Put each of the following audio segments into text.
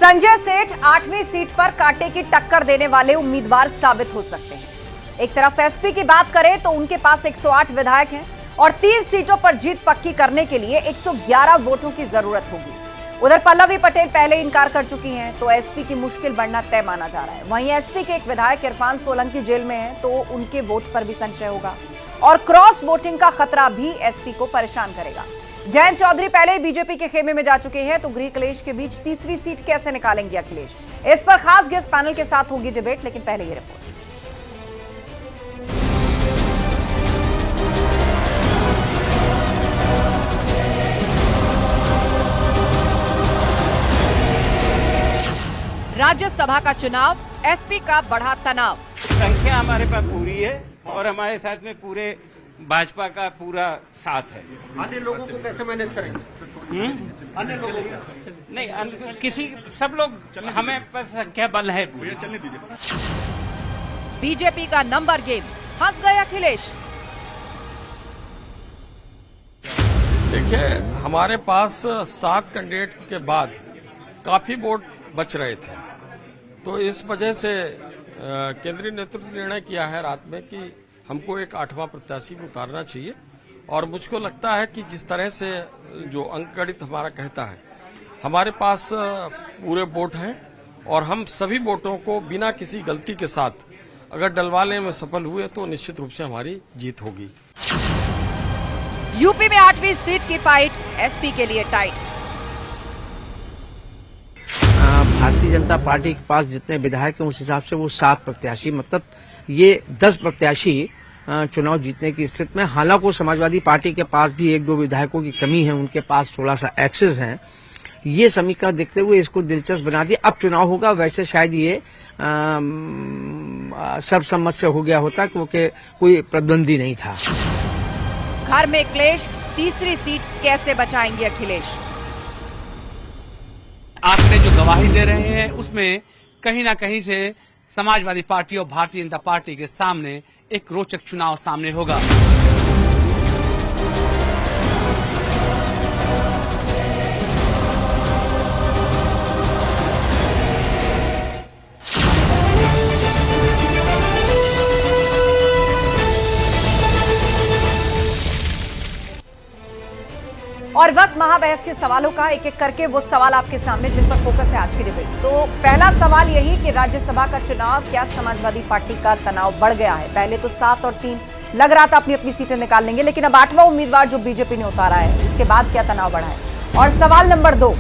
संजय सेठ 8वीं सीट पर कांटे की टक्कर देने वाले उम्मीदवार साबित हो सकते हैं। एक तरफ एसपी की बात करें तो उनके पास 108 विधायक हैं और 30 सीटों पर जीत पक्की करने के लिए 111 वोटों की जरूरत होगी। उधर पल्लवी पटेल पहले इनकार कर चुकी हैं, तो एसपी की मुश्किल बढ़ना तय माना जा रहा है। वहीं एसपी के एक विधायक इरफान सोलंकी जेल में हैं, तो उनके वोट पर भी संशय होगा और क्रॉस वोटिंग का खतरा भी एसपी को परेशान करेगा। जयंत चौधरी पहले ही बीजेपी के खेमे में जा चुके हैं, तो गृह क्लेश के बीच तीसरी सीट कैसे निकालेंगे अखिलेश, इस पर खास गेस्ट पैनल के साथ होगी डिबेट। लेकिन पहले ये रिपोर्ट। राज्यसभा का चुनाव, एसपी का बढ़ा तनाव। संख्या हमारे पास पूरी है और हमारे साथ में पूरे भाजपा का पूरा साथ है। अन्य लोगों को कैसे मैनेज करेंगे? अन्य लोगों को नहीं, किसी सब लोग हमें पास संख्या बल है पूरी। बीजेपी का नंबर गेम, फंस गए अखिलेश। देखिए, हमारे पास 7 कैंडिडेट के बाद काफी वोट बच रहे थे, तो इस वजह से केंद्रीय नेतृत्व ने निर्णय किया है रात में कि हमको एक 8वां प्रत्याशी भी उतारना चाहिए। और मुझको लगता है कि जिस तरह से जो अंकगणित हमारा कहता है, हमारे पास पूरे वोट हैं और हम सभी वोटों को बिना किसी गलती के साथ अगर डलवाने में सफल हुए तो निश्चित रूप से हमारी जीत होगी। यूपी में 8वीं सीट की फाइट एसपी के लिए टाइट। भारतीय जनता पार्टी के पास जितने विधायक हैं उस हिसाब से वो 7 प्रत्याशी, मतलब ये 10 प्रत्याशी चुनाव जीतने की स्थिति में। हालांकि समाजवादी पार्टी के पास भी 1-2 विधायकों की कमी है, उनके पास थोड़ा सा एक्सेस है। ये समीकरण देखते हुए इसको दिलचस्प बना दिया। अब चुनाव होगा, वैसे शायद ये सर्वसम्मत से हो गया होता क्योंकि कोई प्रतिद्वंदी नहीं था। घर में क्लेश, तीसरी सीट कैसे बचाएंगे अखिलेश। आंकड़े जो गवाही दे रहे हैं उसमें कहीं ना कहीं से समाजवादी पार्टी और भारतीय जनता पार्टी के सामने एक रोचक चुनाव सामने होगा। और वक्त महाबहस के सवालों का, एक एक करके वो सवाल आपके सामने जिन पर फोकस है आज की डिबेट। तो पहला सवाल यही कि राज्यसभा का चुनाव, क्या समाजवादी पार्टी का तनाव बढ़ गया है। पहले तो 7 और 3 लग रहा था अपनी अपनी सीटें निकाल लेंगे, लेकिन अब 8वां उम्मीदवार जो बीजेपी ने उतारा है, उसके बाद क्या तनाव बढ़ा है। और सवाल नंबर 2,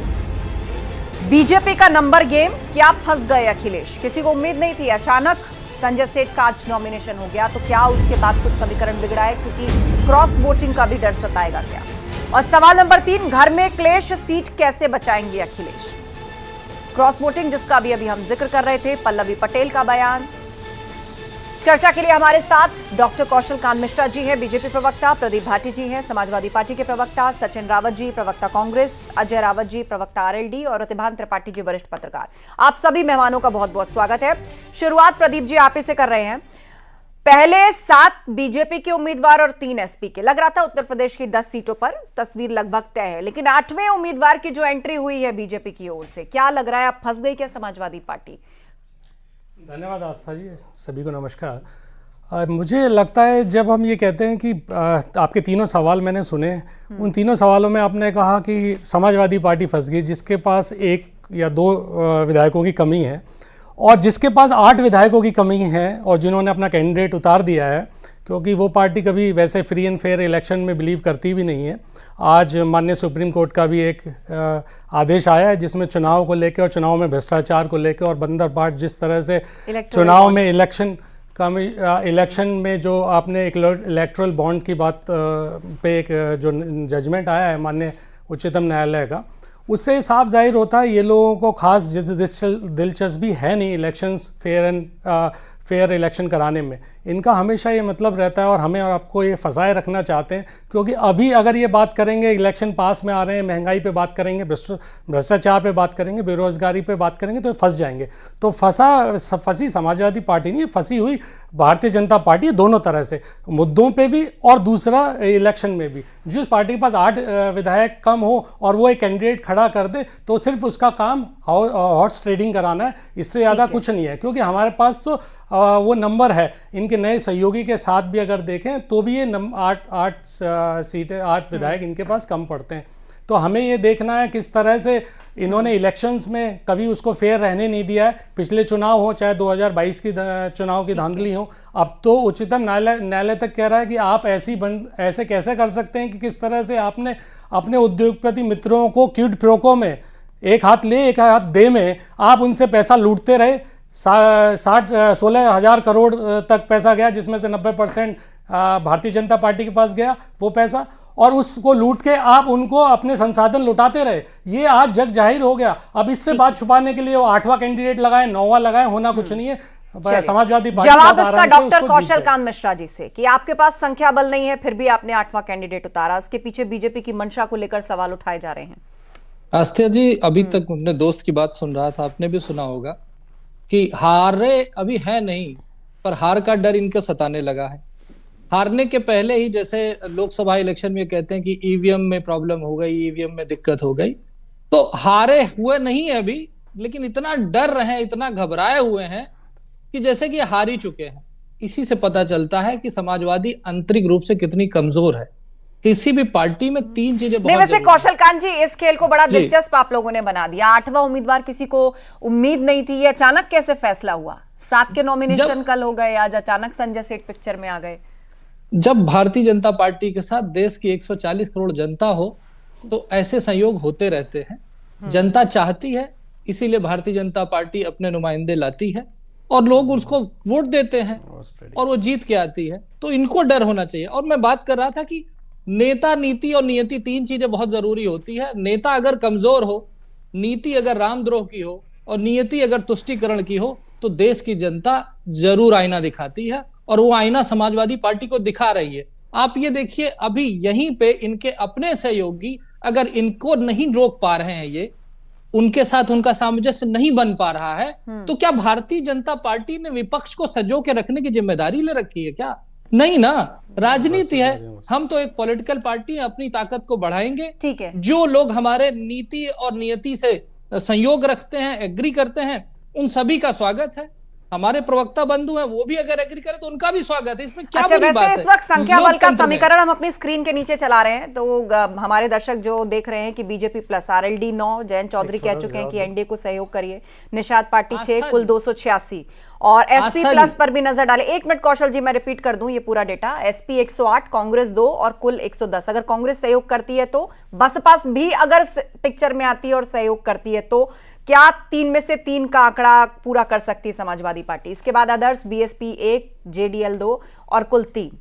बीजेपी का नंबर गेम, क्या फंस गए अखिलेश। किसी को उम्मीद नहीं थी, अचानक संजय सेठ का आज नॉमिनेशन हो गया, तो क्या उसके बाद कुछ समीकरण बिगड़ा है, क्योंकि क्रॉस वोटिंग का भी डर सताएगा क्या। और सवाल नंबर 3, घर में क्लेश, सीट कैसे बचाएंगे अखिलेश। क्रॉस वोटिंग जिसका भी अभी हम जिक्र कर रहे थे, पल्लवी पटेल का बयान। चर्चा के लिए हमारे साथ डॉक्टर कौशल कांत मिश्रा जी हैं, बीजेपी प्रवक्ता, प्रदीप भाटी जी हैं, समाजवादी पार्टी के प्रवक्ता, सचिन रावत जी प्रवक्ता कांग्रेस, अजय रावत जी प्रवक्ता आरएलडी और प्रतिभान त्रिपाठी जी वरिष्ठ पत्रकार। आप सभी मेहमानों का बहुत बहुत स्वागत है। शुरुआत प्रदीप जी आप ही से कर रहे हैं। पहले 7 बीजेपी के उम्मीदवार और 3 एसपी के, लग रहा था उत्तर प्रदेश की 10 सीटों पर तस्वीर लगभग तय है, लेकिन 8वें उम्मीदवार की जो एंट्री हुई है बीजेपी की ओर से, क्या लग रहा है, अब फंस गई क्या समाजवादी पार्टी। धन्यवाद आस्था जी, सभी को नमस्कार। मुझे लगता है जब हम ये कहते हैं कि आपके तीनों सवाल मैंने सुने, उन तीनों सवालों में आपने कहा कि समाजवादी पार्टी फंस गई, जिसके पास 1 या 2 विधायकों की कमी है, और जिसके पास 8 विधायकों की कमी है और जिन्होंने अपना कैंडिडेट उतार दिया है, क्योंकि वो पार्टी कभी वैसे फ्री एंड फेयर इलेक्शन में बिलीव करती भी नहीं है। आज माननीय सुप्रीम कोर्ट का भी एक आदेश आया है जिसमें चुनाव को लेकर और चुनाव में भ्रष्टाचार को लेकर और बंदर बाट जिस तरह से चुनाव में इलेक्शन में जो आपने एक इलेक्ट्रल बॉन्ड की बात पे एक जो जजमेंट आया है माननीय उच्चतम न्यायालय का, उससे साफ जाहिर होता है ये लोगों को खास दिलचस्पी है नहीं इलेक्शंस फेयर इलेक्शन कराने में। इनका हमेशा ये मतलब रहता है और हमें और आपको ये फंसाए रखना चाहते हैं, क्योंकि अभी अगर ये बात करेंगे, इलेक्शन पास में आ रहे हैं, महंगाई पे बात करेंगे, भ्रष्टाचार पे बात करेंगे, बेरोजगारी पे बात करेंगे, तो फंस जाएंगे। तो फंसी समाजवादी पार्टी नहीं, फंसी हुई भारतीय जनता पार्टी, दोनों तरह से, मुद्दों पे भी और दूसरा इलेक्शन में भी। जिस पार्टी के पास 8 विधायक कम हो और वो एक कैंडिडेट खड़ा कर दे तो सिर्फ उसका काम हॉर्स ट्रेडिंग कराना है, इससे ज़्यादा कुछ नहीं है। क्योंकि हमारे पास तो वो नंबर है, इनके नए सहयोगी के साथ भी अगर देखें तो भी ये 8 सीटें, 8 विधायक इनके पास कम पड़ते हैं। तो हमें ये देखना है किस तरह से इन्होंने इलेक्शंस में कभी उसको फेयर रहने नहीं दिया है। पिछले चुनाव हो, चाहे 2022 की चुनाव की धांधली हो, अब तो उच्चतम न्यायालय तक कह रहा है कि आप ऐसे कैसे कर सकते हैं कि किस तरह से आपने अपने उद्योगपति मित्रों को क्विड प्रोको में, एक हाथ ले एक हाथ दे में आप उनसे पैसा लूटते रहे। 16,000 करोड़ तक पैसा गया, जिसमें से 90% भारतीय जनता पार्टी के पास गया वो पैसा, और उसको लूट के आप उनको अपने संसाधन लुटाते रहे। ये आज जग जाहिर हो गया। अब इससे बात छुपाने के लिए वो 8वां कैंडिडेट लगाए, 9वां लगाए, होना कुछ नहीं है। समाजवादी पार्टी जवाब इसका डॉक्टर कौशल कांत मिश्रा जी से कि आपके पास संख्या बल नहीं है, फिर भी आपने 8वां कैंडिडेट उतारा, इसके पीछे बीजेपी की मंशा को लेकर सवाल उठाए जा रहे हैं। आस्था जी, अभी तक अपने दोस्त की बात सुन रहा था, आपने भी सुना होगा कि हारे अभी है नहीं, पर हार का डर इनको सताने लगा है। हारने के पहले ही, जैसे लोकसभा इलेक्शन में कहते हैं कि ईवीएम में प्रॉब्लम हो गई, ईवीएम में दिक्कत हो गई, तो हारे हुए नहीं है अभी, लेकिन इतना डर रहे हैं, इतना घबराए हुए हैं कि जैसे कि हार ही चुके हैं। इसी से पता चलता है कि समाजवादी आंतरिक रूप से कितनी कमजोर है। किसी भी पार्टी में 3 चीजें बहुत वैसे कौशल कांत जी, इस खेल को बड़ा दिलचस्प आप लोगों ने बना दिया। 8वां उम्मीदवार किसी को उम्मीद नहीं थी, ये अचानक कैसे फैसला हुआ? 7 के नॉमिनेशन कल हो गए, आज अचानक संजय सेठ पिक्चर में आ गए। जब भारतीय जनता पार्टी के साथ देश की 140 करोड़ जनता हो तो ऐसे संयोग होते रहते हैं। जनता चाहती है, इसीलिए भारतीय जनता पार्टी अपने नुमाइंदे लाती है और लोग उसको वोट देते हैं और वो जीत के आती है। तो इनको डर होना चाहिए। और मैं बात कर रहा था कि नेता, नीति और नियति, 3 चीजें बहुत जरूरी होती है। नेता अगर कमजोर हो, नीति अगर रामद्रोह की हो और नियति अगर तुष्टीकरण की हो, तो देश की जनता जरूर आईना दिखाती है, और वो आईना समाजवादी पार्टी को दिखा रही है। आप ये देखिए, अभी यहीं पे इनके अपने सहयोगी अगर इनको नहीं रोक पा रहे हैं, ये उनके साथ उनका सामंजस्य नहीं बन पा रहा है, तो क्या भारतीय जनता पार्टी ने विपक्ष को सजो के रखने की जिम्मेदारी ले रखी है क्या? नहीं ना। राजनीति है, हम तो एक पॉलिटिकल पार्टी है, अपनी ताकत को बढ़ाएंगे। ठीक है। जो लोग हमारे नीति और नियति से संयोग रखते हैं, एग्री करते हैं, उन सभी का स्वागत है। हमारे प्रवक्ता बंधु हैं, वो भी अगर एग्री करें तो उनका भी स्वागत है। इसमें क्या बुरी बात है? इस वक्त संख्या बल का समीकरण हम अपनी स्क्रीन के नीचे चला रहे हैं, तो हमारे दर्शक जो देख रहे हैं कि BJP plus RLD 9, Jayant Chaudhary कह चुके हैं कि एनडीए को सहयोग करिए, निषाद पार्टी 6, कुल 286, और एसपी प्लस पर भी नजर डाले। 1 मिनट कौशल जी, मैं रिपीट कर दूं ये पूरा डेटा। एसपी 108, कांग्रेस 2 और कुल 110। अगर कांग्रेस सहयोग करती है तो, बसपा भी अगर पिक्चर में आती है और सहयोग करती है तो क्या 3 में से 3 का आंकड़ा पूरा कर सकती है समाजवादी पार्टी? इसके बाद अदर्स, बीएसपी 1, जेडीएल 2 और कुल 3।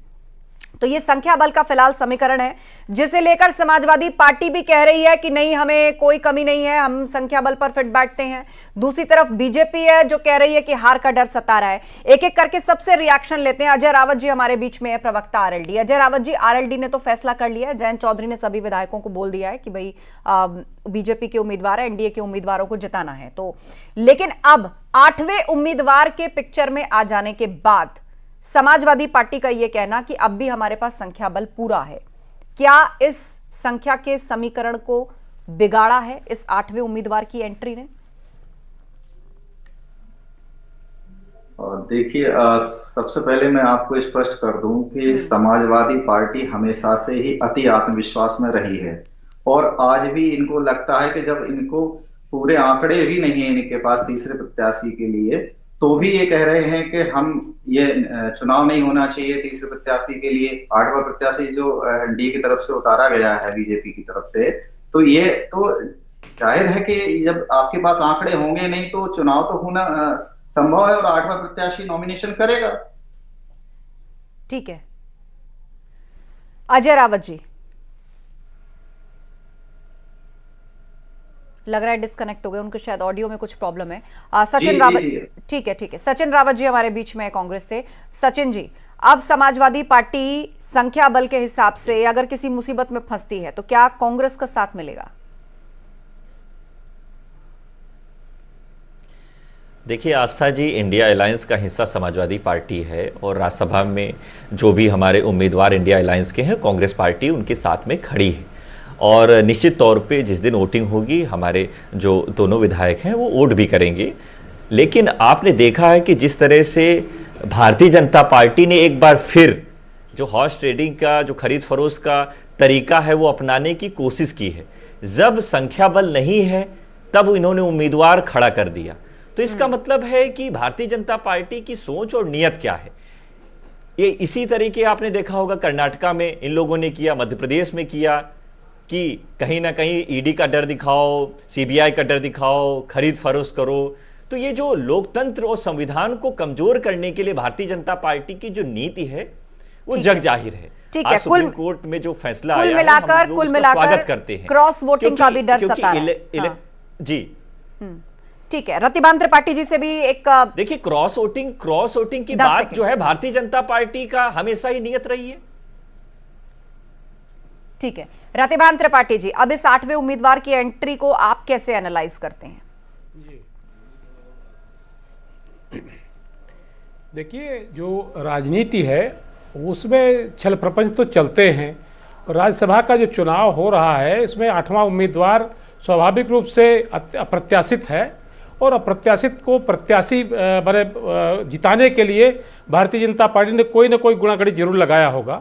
तो ये संख्या बल का फिलहाल समीकरण है, जिसे लेकर समाजवादी पार्टी भी कह रही है कि नहीं, हमें कोई कमी नहीं है, हम संख्या बल पर फिट बैठते हैं। दूसरी तरफ बीजेपी है जो कह रही है कि हार का डर सता रहा है। एक एक करके सबसे रिएक्शन लेते हैं। अजय रावत जी हमारे बीच में है, प्रवक्ता आरएलडी। अजय रावत जी, आरएलडी ने तो फैसला कर लिया है, जयंत चौधरी ने सभी विधायकों को बोल दिया है कि भाई बीजेपी के उम्मीदवार है, एनडीए के उम्मीदवारों को जिताना है। तो लेकिन अब 8वें उम्मीदवार के पिक्चर में आ जाने के बाद समाजवादी पार्टी का यह कहना कि अब भी हमारे पास संख्या बल पूरा है, क्या इस संख्या के समीकरण को बिगाड़ा है इस 8वें उम्मीदवार की एंट्री ने? देखिए, सबसे पहले मैं आपको स्पष्ट कर दूं कि समाजवादी पार्टी हमेशा से ही अति आत्मविश्वास में रही है, और आज भी इनको लगता है कि जब इनको पूरे आंकड़े भी नहीं है इनके पास तीसरे प्रत्याशी के लिए, तो भी ये कह रहे हैं कि हम ये चुनाव नहीं होना चाहिए तीसरे प्रत्याशी के लिए। 8वां प्रत्याशी जो एनडीए की तरफ से उतारा गया है बीजेपी की तरफ से, तो ये तो जाहिर है कि जब आपके पास आंकड़े होंगे नहीं तो चुनाव तो होना संभव है, और 8वां प्रत्याशी नॉमिनेशन करेगा। ठीक है, अजय रावत जी। लग रहा है डिस्कनेक्ट हो गए, उनको शायद ऑडियो में कुछ प्रॉब्लम है। सचिन जी, रावत, जी। ठीक है, सचिन रावत जी हमारे बीच में है कांग्रेस से। सचिन जी, अब समाजवादी पार्टी संख्या बल के हिसाब से अगर किसी मुसीबत में फंसती है तो क्या कांग्रेस का साथ मिलेगा? देखिए आस्था जी, इंडिया अलायंस का हिस्सा समाजवादी पार्टी है और राज्यसभा में जो भी हमारे उम्मीदवार इंडिया अलायंस के हैं, कांग्रेस पार्टी उनके साथ में खड़ी है और निश्चित तौर पे जिस दिन वोटिंग होगी हमारे जो दोनों विधायक हैं वो वोट भी करेंगे। लेकिन आपने देखा है कि जिस तरह से भारतीय जनता पार्टी ने एक बार फिर जो हॉर्स ट्रेडिंग का, जो खरीद फरोख्त का तरीका है वो अपनाने की कोशिश की है। जब संख्या बल नहीं है तब इन्होंने उम्मीदवार खड़ा कर दिया, तो इसका मतलब है कि भारतीय जनता पार्टी की सोच और नीयत क्या है। ये इसी तरीके आपने देखा होगा कर्नाटका में इन लोगों ने किया, मध्य प्रदेश में किया कि कहीं ना कहीं ईडी का डर दिखाओ, सीबीआई का डर दिखाओ, खरीद फरोख्त करो। तो ये जो लोकतंत्र और संविधान को कमजोर करने के लिए भारतीय जनता पार्टी की जो नीति है वो जग जाहिर है। ठीक आज है, सुप्रीम कोर्ट में जो फैसला आया है, हम लोग उसका स्वागत करते हैं। क्रॉस वोटिंग का भी डर सता है। जी ठीक है, रतिबान त्रिपाठी जी से भी एक देखिए, क्रॉस वोटिंग की बात जो है भारतीय जनता पार्टी का हमेशा ही नियत रही है। ठीक है, रतिबान त्रिपाठी जी, अब इस 8वें उम्मीदवार की एंट्री को आप कैसे एनालाइज करते हैं? देखिए, जो राजनीति है उसमें छल प्रपंच तो चलते हैं। राज्यसभा का जो चुनाव हो रहा है इसमें 8वां उम्मीदवार स्वाभाविक रूप से अप्रत्याशित है और अप्रत्याशित को प्रत्याशी जिताने के लिए भारतीय जनता पार्टी ने कोई ना कोई गुणागड़ी जरूर लगाया होगा।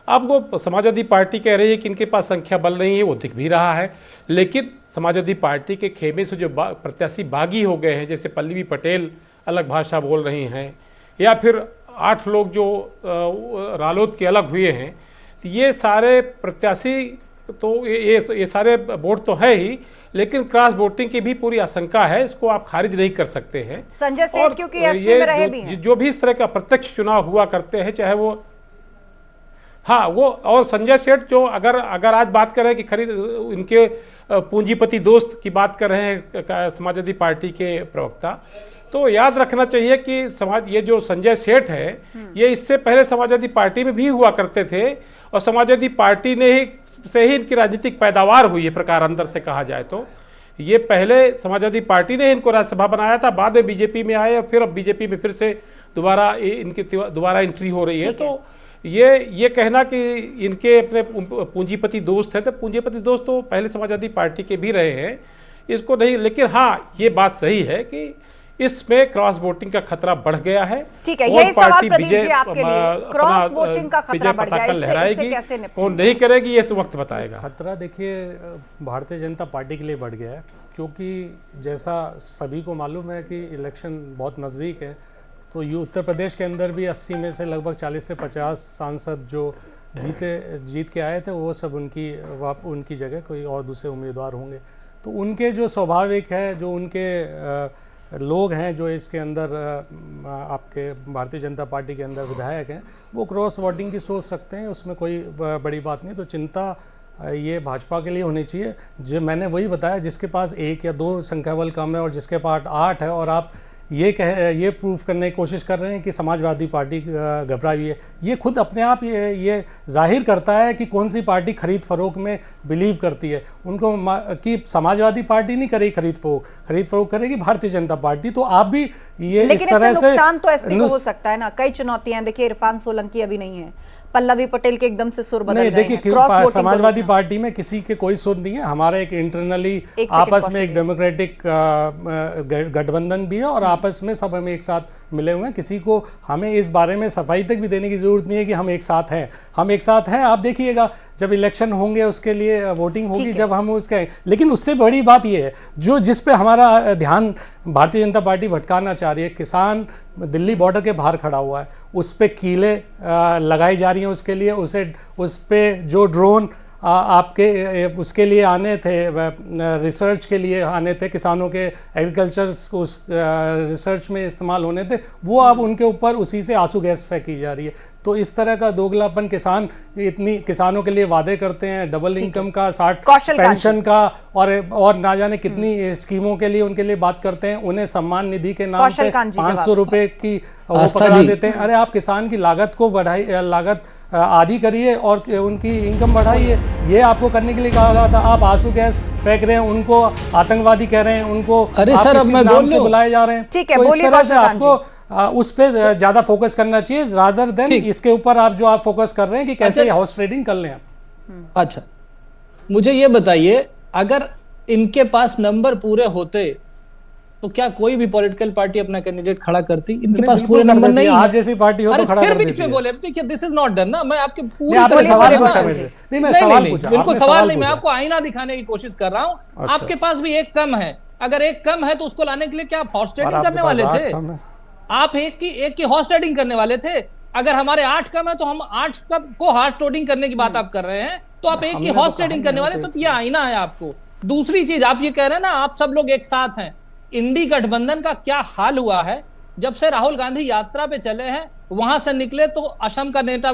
अब वो समाजवादी पार्टी कह रही है कि इनके पास संख्या बल नहीं है, वो दिख भी रहा है, लेकिन समाजवादी पार्टी के खेमे से जो प्रत्याशी बागी हो गए हैं, जैसे पल्लवी पटेल अलग भाषा बोल रही हैं या फिर 8 लोग जो रालोद के अलग हुए हैं, ये सारे प्रत्याशी तो ये सारे वोट तो है ही, लेकिन क्रॉस वोटिंग की भी पूरी आशंका है, इसको आप खारिज नहीं कर सकते हैं। संजय सेठ क्योंकि एसपी में रहे भी हैं। जो भी इस तरह का प्रत्यक्ष चुनाव हुआ करते हैं, चाहे वो वो और संजय सेठ जो अगर आज बात कर रहे हैं कि खरीद इनके पूंजीपति दोस्त की बात कर रहे हैं समाजवादी पार्टी के प्रवक्ता, तो याद रखना चाहिए कि ये जो संजय सेठ है ये इससे पहले समाजवादी पार्टी में भी हुआ करते थे और समाजवादी पार्टी ने से ही इनकी राजनीतिक पैदावार हुई है, प्रकार अंदर से कहा जाए तो। ये पहले समाजवादी पार्टी ने इनको राज्यसभा बनाया था, बाद में बीजेपी में आए और फिर अब बीजेपी में फिर से इनकी दोबारा एंट्री हो रही है। तो ये कहना कि इनके अपने पूंजीपति दोस्त हैं, तो पूंजीपति दोस्त तो पहले समाजवादी पार्टी के भी रहे हैं, इसको नहीं। लेकिन हाँ, ये बात सही है कि इसमें क्रॉस वोटिंग का खतरा बढ़ गया है। ठीक है, यही सवाल प्रदीप जी आपके लिए, क्रॉस वोटिंग का खतरा बढ़ गया है, इससे कैसे निपटेंगे? कौन नहीं करेगी ये इस वक्त बताएगा। खतरा देखिए भारतीय जनता पार्टी के लिए बढ़ गया है, क्योंकि जैसा सभी को मालूम है कि इलेक्शन बहुत नज़दीक है, तो ये उत्तर प्रदेश के अंदर भी 80 में से लगभग 40 से 50 सांसद जो जीत के आए थे, वो सब उनकी जगह कोई और दूसरे उम्मीदवार होंगे। तो उनके जो स्वाभाविक है, जो उनके लोग हैं जो इसके अंदर आपके भारतीय जनता पार्टी के अंदर विधायक हैं, वो क्रॉस वोटिंग की सोच सकते हैं, उसमें कोई बड़ी बात नहीं। तो चिंता ये भाजपा के लिए होनी चाहिए। जो मैंने वही बताया, जिसके पास 1 या 2 संख्या बल कम है और जिसके पास 8 है, और आप ये प्रूफ करने की कोशिश कर रहे हैं कि समाजवादी पार्टी घबराई हुई है, ये खुद अपने आप ये जाहिर करता है कि कौन सी पार्टी खरीद फरोख्त में बिलीव करती है। उनको कि समाजवादी पार्टी नहीं करेगी खरीद फरोख्त करेगी भारतीय जनता पार्टी। तो आप भी ये लेकिन इस तरह से नुकसान तो एसपी को हो सकता है ना, कई चुनौतियां। देखिए इरफान सोलंकी अभी नहीं है, पल्लवी पटेल के एकदम से सुर बदल गए हैं। देखिए समाजवादी पार्टी में किसी के कोई सुर नहीं है, हमारा एक इंटरनली आपस में एक डेमोक्रेटिक गठबंधन भी है और आपस में सब हम एक साथ मिले हुए हैं। किसी को हमें इस बारे में सफाई तक भी देने की जरूरत नहीं है कि हम एक साथ हैं। हम एक साथ हैं, आप देखिएगा जब इलेक्शन होंगे उसके लिए वोटिंग होगी, जब हम उसके। लेकिन उससे बड़ी बात यह है जिस पे हमारा ध्यान भारतीय जनता पार्टी भटकाना चाह रही है, किसान दिल्ली बॉर्डर के बाहर खड़ा हुआ है, उस पे कीले लगाई जा रही हैं उसके लिए, उस पे जो ड्रोन आपके उसके लिए आने थे, रिसर्च के लिए आने थे, किसानों के एग्रीकल्चर उस रिसर्च में इस्तेमाल होने थे, वो अब उनके ऊपर उसी से आंसू गैस फेंकी जा रही है। तो इस तरह का दोगलापन, किसान इतनी किसानों के लिए वादे करते हैं, डबल इनकम का, 60 पेंशन का, और ना जाने कितनी स्कीमों के लिए उनके लिए बात करते हैं, उन्हें सम्मान निधि के नाम पे 500 रुपए की वो पकड़ा देते हैं। अरे आप किसान की लागत को बढ़ाई, लागत आधी करिए और उनकी इनकम बढ़ाइए। ये आपको करने के लिए कहा गया था। आप आंसू गैस फेंक रहे हैं, उनको आतंकवादी कह रहे हैं, उनको अरे सर, अब मैं बोल से बुलाए जा रहे हैं। ठीक है, तो इस बोलिए तरह से कौशल आपको उस पे ज्यादा फोकस करना चाहिए रादर देन इसके ऊपर आप जो आप फोकस कर रहे हैं कि कैसे हाउस ट्रेडिंग कर लें आप। अच्छा, मुझे ये बताइए, अगर इनके पास नंबर पूरे होते तो क्या कोई भी पॉलिटिकल पार्टी अपना कैंडिडेट खड़ा करती? इनके पास पूरे नंबर नहीं है। आज जैसी पार्टी हो तो खड़ा कर देती है। बोले देखिए, दिस इज नॉट डन ना। मैं आपके पूरी आपने तरह सवाल पूछा मुझे। नहीं, मैं सवाल पूछा। बिल्कुल सवाल नहीं, मैं आपको आईना दिखाने की कोशिश कर रहा हूं। अच्छा। आपके पास भी एक कम है। अगर एक कम है तो उसको लाने के लिए क्या आप हॉर्स ट्रेडिंग करने वाले थे? आप एक की हॉर्स ट्रेडिंग करने वाले थे। अगर हमारे 8 कम है तो हम 8 को हॉर्स ट्रेडिंग करने की बात आप कर रहे हैं, तो आप एक की हॉर्स ट्रेडिंग करने वाले, तो ये आईना है आपको। दूसरी चीज, आप ये कह रहे हैं ना आप सब लोग एक साथ हैं। इंडी गठबंधन का क्या हाल हुआ है? जब से राहुल गांधी यात्रा पे चले हैं, वहां से निकले तो असम का नेता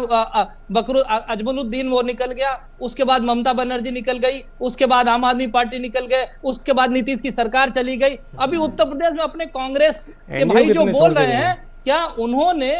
बकरू अजमलुद्दीन वो निकल गया, उसके बाद ममता बनर्जी निकल गई, उसके बाद आम आदमी पार्टी निकल गए, उसके बाद नीतीश की सरकार चली गई। अभी उत्तर प्रदेश में अपने कांग्रेस के भाई जो बोल रहे हैं, क्या उन्होंने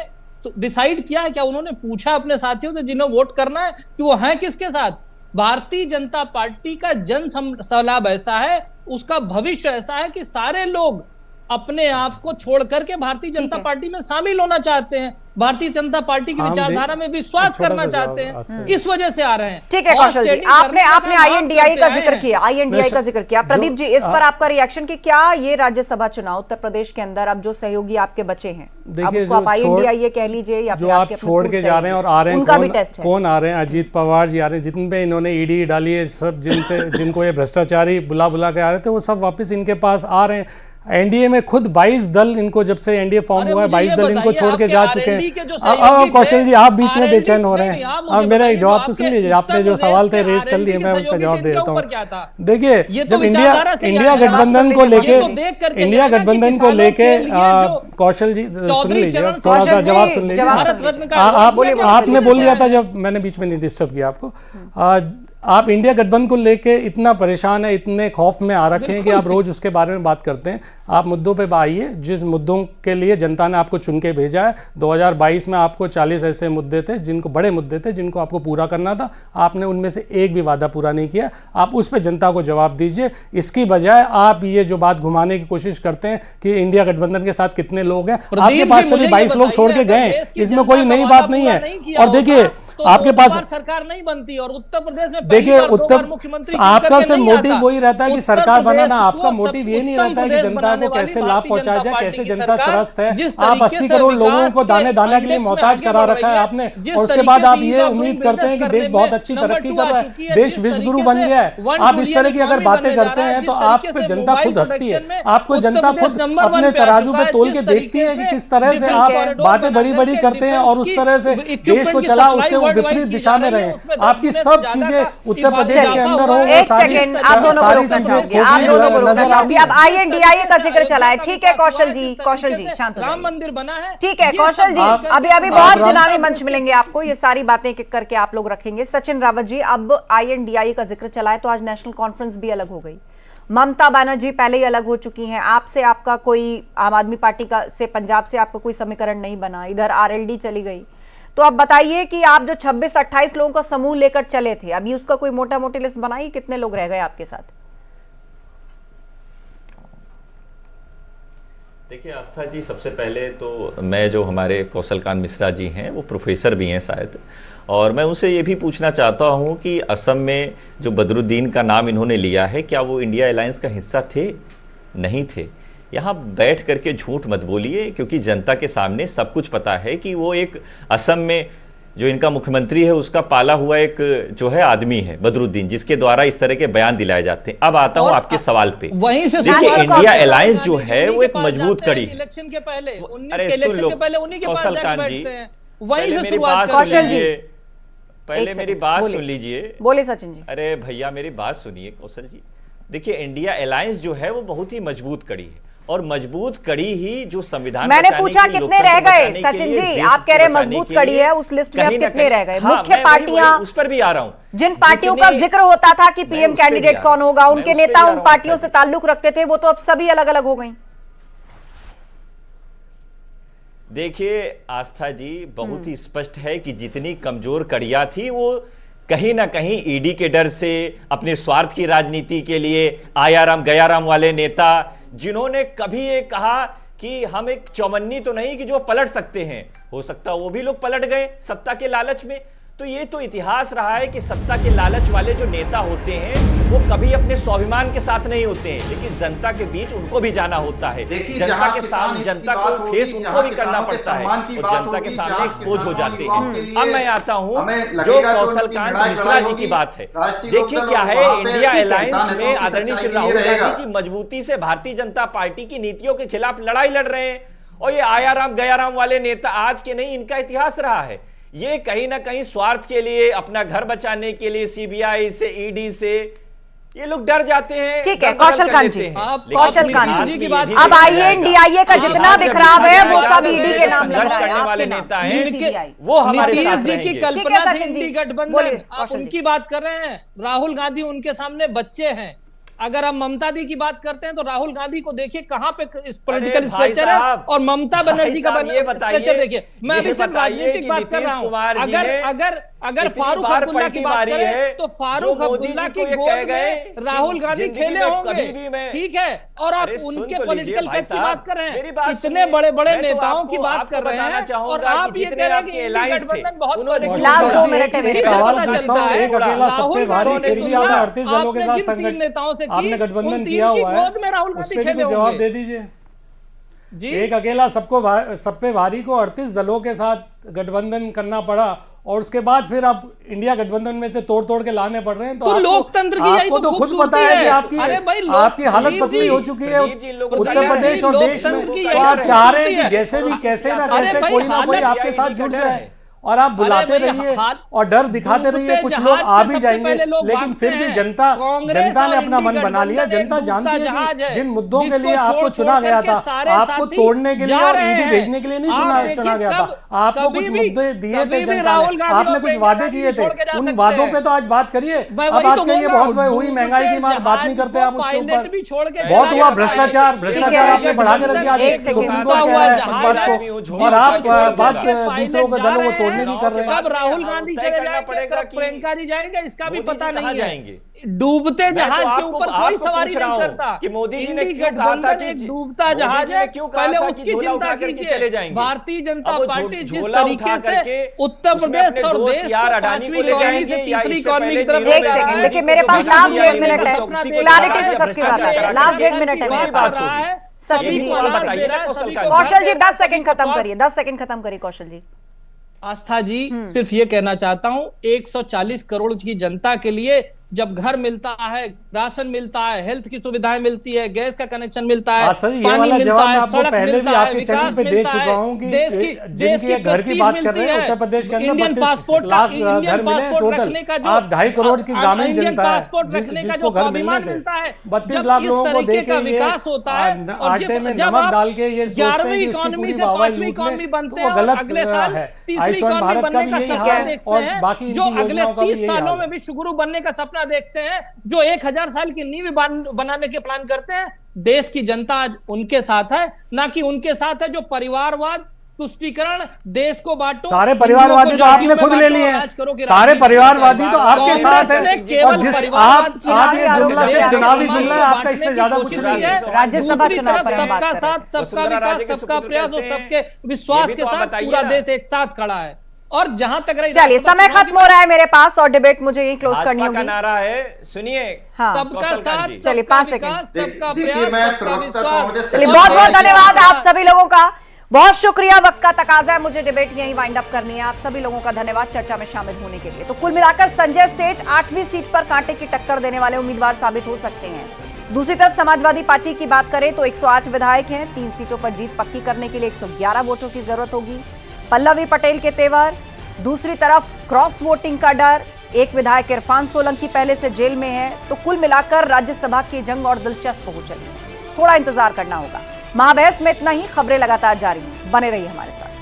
डिसाइड किया है? क्या उन्होंने पूछा अपने साथियों से जिन्हें वोट करना है कि वो हैं किसके साथ? भारतीय जनता पार्टी का जन सलाब ऐसा है, उसका भविष्य ऐसा है कि सारे लोग अपने आप को छोड़ करके भारतीय जनता पार्टी में शामिल होना चाहते हैं, भारतीय जनता पार्टी की विचारधारा में विश्वास करना चाहते हैं, इस वजह से आ रहे हैं। ठीक है कौशल जी, आपने INDI का जिक्र किया, INDI का जिक्र किया। प्रदीप जी, इस पर आपका रिएक्शन कि क्या ये राज्यसभा चुनाव उत्तर प्रदेश के अंदर अब जो सहयोगी आपके बचे हैं, अब उसको आप INDI ये कह लीजिए या जो आप छोड़ के जा रहे हैं और आ रहे हैं, उनका भी टेस्ट है। कौन आ रहे हैं? अजीत पवार जी आ रहे हैं, जिन पे इन्होंने ईडी डाली है, सब जिनको ये भ्रष्टाचारी बुला के आ रहे थे, वो सब वापस इनके पास आ रहे हैं। एनडीए में खुद 22 दल, इनको जब से एनडीए फॉर्म हुआ है 22 दल इनको छोड़ के जा चुके हैं। अब कौशल जी आप बीच में बेचैन हो रहे हैं। अब मेरा एक जवाब तो सुन लीजिए, आपने जो सवाल थे रेज कर लिए, मैं उसका जवाब दे देता हूँ। देखिए, जब इंडिया गठबंधन को लेके कौशल जी सुन लीजिए, थोड़ा सा जवाब सुन लीजिए। आपने बोल दिया था, जब मैंने बीच में नहीं डिस्टर्ब किया आपको, आप इंडिया गठबंधन को लेके इतना परेशान है, इतने खौफ में आ रखे हैं कि आप रोज उसके बारे में बात करते हैं। आप मुद्दों पे आइए, जिस मुद्दों के लिए जनता ने आपको चुन के भेजा है। 2022 में आपको 40 ऐसे मुद्दे थे, जिनको बड़े मुद्दे थे, जिनको आपको पूरा करना था। आपने उनमें से एक भी वादा पूरा नहीं किया। आप उस पर जनता को जवाब दीजिए। इसकी बजाय आप ये जो बात घुमाने की कोशिश करते हैं कि इंडिया गठबंधन के साथ कितने लोग हैं, आपके पास से 22 लोग छोड़ के गए, इसमें कोई नई बात नहीं है। और देखिए, आपके पास सरकार नहीं बनती और उत्तर प्रदेश में देखिए, उत्तर आपका सिर्फ मोटिव वही रहता है कि सरकार बनाना। आपका मोटिव ये नहीं रहता है कि जनता को कैसे लाभ पहुंचाया जाए, कैसे जनता त्रस्त है। आप 80 करोड़ लोगों को दाने दाने के लिए मोहताज करा रखा है आपने, और उसके बाद आप ये उम्मीद करते हैं कि देश बहुत अच्छी तरक्की कर रहा है, देश विश्व गुरु बन गया है। आप इस तरह की अगर बातें करते हैं तो आप पे जनता खुद हंसती है। आपको जनता खुद अपने तराजू पे तोल के देखती है कि किस तरह से आप बातें बड़ी बड़ी करते हैं और उस तरह से देश को चला उसके विपरीत दिशा में रहे। आपकी सब चीजें उत्तर प्रदेश के अंदर हो, एक सेकंड, आप दोनों को रोकना चाहूंगी, आप दोनों को रोकना चाहूंगी। अब INDI का जिक्र चला है, ठीक है कौशल जी, शांत हो जाइए। राम मंदिर बना है, ठीक है कौशल जी, अभी बहुत चुनावी मंच मिलेंगे आपको, ये सारी बातें एक एक करके आप लोग रखेंगे। सचिन रावत जी, अब INDI का जिक्र चला है तो आज नेशनल कॉन्फ्रेंस भी अलग हो गई। ममता बनर्जी पहले ही अलग हो चुकी हैं, आपसे आपका कोई आम आदमी पार्टी का से पंजाब से आपका कोई समीकरण नहीं बना, इधर RLD चली गई। तो अब बताइए कि आप जो 26-28 लोगों का समूह लेकर चले थे, अभी उसका कोई मोटा मोटी लिस्ट बनाई, कितने लोग रह गए आपके साथ? देखिए आस्था जी, सबसे पहले तो मैं, जो हमारे कौशल कांत मिश्रा जी हैं, वो प्रोफेसर भी हैं शायद, और मैं उनसे ये भी पूछना चाहता हूँ कि असम में जो बदरुद्दीन का नाम इन्होंने लिया है, क्या वो इंडिया अलायंस का हिस्सा थे? नहीं थे। यहाँ बैठ करके झूठ मत बोलिए, क्योंकि जनता के सामने सब कुछ पता है कि वो एक असम में जो इनका मुख्यमंत्री है उसका पाला हुआ एक जो है आदमी है बदरुद्दीन, जिसके द्वारा इस तरह के बयान दिलाए जाते हैं। अब आता हूँ आपके सवाल पे। वहीं से देखिए, इंडिया अलायंस जो है वो एक मजबूत कड़ी है। इलेक्शन के पहले, 19 अरे के सुन इलेक्शन लो के पहले उन्हीं के पास कौशल जाके कांत जी, बैठते हैं। वहीं से मेरी शुरुआत बात सुन करें। लीजिए, पहले मेरी बात सुन लीजिए। बोले सचिन जी। अरे भैया मेरी बात सुनिए कौशल जी। देखिए, इंडिया अलायंस जो है वो बहुत ही मजबूत कड़ी है, और मजबूत कड़ी ही जो संविधान मैंने बचाने पूछा के, कितने रह लोकतंत्र गए बचाने के सचिन लिए, जी, देश आप कह को रहे हैं बचाने मजबूत के कड़ी लिए है, उस लिस्ट में अब कहीं ना कितने कहीं- रह गए? हाँ, मुख्य मैं पार्टियां, उस पर भी आ रहा हूं, जिन पार्टियों का जिक्र होता था कि पीएम कैंडिडेट कौन होगा, उनके नेता उन पार्टियों से ताल्लुक रखते थे, वो तो अब सभी अलग अलग हो गई। देखिए आस्था जी, बहुत ही स्पष्ट है कि जितनी कमजोर कड़ियां थी वो कहीं ना कहीं ईडी के डर से, अपने स्वार्थ की राजनीति के लिए आयाराम गयाराम वाले नेता, जिन्होंने कभी ये कहा कि हम एक चौमन्नी तो नहीं कि जो पलट सकते हैं, हो सकता वो भी लोग पलट गए सत्ता के लालच में। तो ये तो इतिहास रहा है कि सत्ता के लालच वाले जो नेता होते हैं वो कभी अपने स्वाभिमान के साथ नहीं होते हैं, लेकिन जनता के बीच उनको भी जाना होता है। जनता के सामने, जनता को फेस उनको भी करना पड़ता है और जनता के सामने एक्सपोज हो जाते हैं। अब मैं आता हूं जो कौशलकांत मिश्रा जी की बात है। देखिए क्या है, इंडिया अलायंस में आदरणीय श्री राहुल गांधी जी मजबूती से भारतीय जनता पार्टी की नीतियों के खिलाफ लड़ाई लड़ रहे हैं, और ये आयाराम गयाराम वाले नेता आज के नहीं, इनका इतिहास रहा है। ये कहीं ना कहीं स्वार्थ के लिए, अपना घर बचाने के लिए सीबीआई से, ईडी से ये लोग डर जाते हैं। ठीक है कौशलकांत जी, कौशलकांत जी की बात, अब आईएनडीआईए का जितना बिखराव है वो सब ईडी के नाम लग रहा है, करने वाले आपके नेता नाम, हैं, CBI। वो हमारे नीतीश साथ जी की रहेंगे। कल्पना ठीक है, थी सचिन जी, इंडी बोलिए, गठबंधन, आप कौशल जी। उनकी बात कर रहे हैं। राहुल गांधी उनके सामने बच्चे हैं। अगर हम ममता दी की बात करते हैं तो राहुल गांधी को देखिए कहां पे इस पॉलिटिकल स्ट्रक्चर है, और ममता बनर्जी का स्ट्रक्चर देखिए। मैं अभी सिर्फ राजनीतिक की बात कर रहा हूं। अगर फारूक अब्दुल्ला की बात करें तो फारूक अब्दुल्ला की गोद में राहुल गांधी खेले होंगे, ठीक है, और आप उनके पॉलिटिकल केस की बात कर रहे हैं। इतने बड़े बड़े नेताओं की बात कर रहे हैं और आप ये कह रहे हैं कि गठबंधन बहुत लास्ट 2 मिनट है। सवाल पूछता हूं, एक अकेला सब पे भारी, फिर भी आपने 38 दलों के साथ संगठन, आपने गठबंधन किया हुआ है, उस पर भी कुछ जवाब दे दीजिए जी। एक अकेला सब पे भारी को 38 दलों के साथ गठबंधन करना पड़ा, और उसके बाद फिर आप इंडिया गठबंधन में से तोड़ के लाने पड़ रहे हैं। तो लोकतंत्र की आपको तो खुद पता है कि आपकी हालत पतली हो चुकी है उत्तर प्रदेश और देश में। तो आप चाह रहे हैं कि जैसे भी कैसे ना कैसे कोई ना कोई आपके साथ जुड़ जाए, और आप बुलाते रहिए और डर दिखाते रहिए, कुछ लोग आ भी जाएंगे, लेकिन फिर भी जनता ने अपना मन बना लिया। जनता जानती है कि जिन मुद्दों के लिए आपको चुना गया था, आपको तोड़ने के लिए और ईडी भेजने के लिए नहीं चुना गया था। आपको कुछ मुद्दे दिए थे जनता ने, आपने कुछ वादे किए थे, उन वादों पे तो आज बात करिए। अब आप कहिए बहुत हुई महंगाई की बात नहीं करते आप उसके ऊपर। बहुत हुआ भ्रष्टाचार आपने बढ़ा के रख दिया, सुप्रीम कोर्ट कह रहा है उस बात को, और आप बात दूसरों के दलों को नहीं कर रहे हैं। कब राहुल गांधी चले जाएंगे, कब प्रियंका जी जाएंगे, इसका भी पता नहीं है। डूबते जहाज के ऊपर कोई सवारी नहीं करता कि मोदी जी ने क्यों कहा था कि डूबता जहाज है, पहले उसकी चिंता कीजिए। भारतीय जनता पार्टी जिस तरीके से उत्तर प्रदेश और देश को 5वीं इकॉनमी से तीसरी इकॉनमी की तरफ, एक सेकंड देखिए, मेरे पास लास्ट 1.5 मिनट है, क्लैरिटी से सबकी बात आ जाए। लास्ट 1.5 मिनट है मेरे पास। सचिन जी, कौशल जी 10 सेकंड खत्म करिए, 10 सेकंड खत्म करिए कौशल जी। आस्था जी, सिर्फ ये कहना चाहता हूं, 140 करोड़ की जनता के लिए जब घर मिलता है, राशन मिलता है, हेल्थ की सुविधाएं मिलती है, गैस का कनेक्शन मिलता है, पानी मिलता है, सड़क मिलता है, विकास मिलता है, देश की घर की बात कर रहे हैं। उत्तर प्रदेश के अंदर इंडियन पासपोर्ट रखने का जो 2.5 करोड़ की ग्रामीण जनता है, पासपोर्ट रखने का जो स्वाभिमान मिलता है, 32 लाख लोगों को देके विकास होता है, आटे में नमक डाल के ये सोचते हैं कि इसकी पूरी वाहवाही लूट लें, तो वो गलत है। आयुष्मान भारत का भी यही हाल है, और बाकी जो अगले 30 सालों में विश्व गुरु बनने का सपना देखते हैं, जो 1000 साल की नींव बनाने के प्लान करते हैं, देश की जनता आज उनके साथ है, ना कि उनके साथ है जो परिवारवाद, तुष्टीकरण, देश को बांटो। सारे परिवारवादी तो आपने खुद ले लिए हैं, सारे परिवारवादी तो आपके साथ है, और जिस आप ये जुमला से चुनावी जुमला है आपका, इससे ज्यादा कुछ नहीं है। राज्यसभा चुनाव पर हम बात कर रहे हैं। सबका साथ, सबका विकास, सबका प्रयास और सबके विश्वास के साथ पूरा देश एक साथ खड़ा है। और जहां तक रही, चलिए समय खत्म हो रहा है मेरे पास, और डिबेट मुझे यही क्लोज करनी होगी। नारा है, सुनिए, सबका साथ, चलिए 5 सेकंड, सबका प्रयास, सबका विश्वास। चलिए बहुत बहुत धन्यवाद आप सभी लोगों का, बहुत शुक्रिया। वक्त का तकाजा है, मुझे डिबेट यहीं वाइंड अप करनी है। आप सभी लोगों का धन्यवाद चर्चा में शामिल होने के लिए। तो कुल मिलाकर संजय सेठ 8वीं सीट पर कांटे की टक्कर देने वाले उम्मीदवार साबित हो सकते हैं। दूसरी तरफ समाजवादी पार्टी की बात करें तो 108 विधायक हैं, 3 सीटों पर जीत पक्की करने के लिए 111 वोटों की जरूरत होगी। पल्लवी पटेल के तेवर, दूसरी तरफ क्रॉस वोटिंग का डर, एक विधायक इरफान सोलंकी पहले से जेल में है। तो कुल मिलाकर राज्यसभा की जंग और दिलचस्प हो चली है। थोड़ा इंतजार करना होगा। महाबहस में इतना ही। खबरें लगातार जारी हैं, बने रहिए हमारे साथ।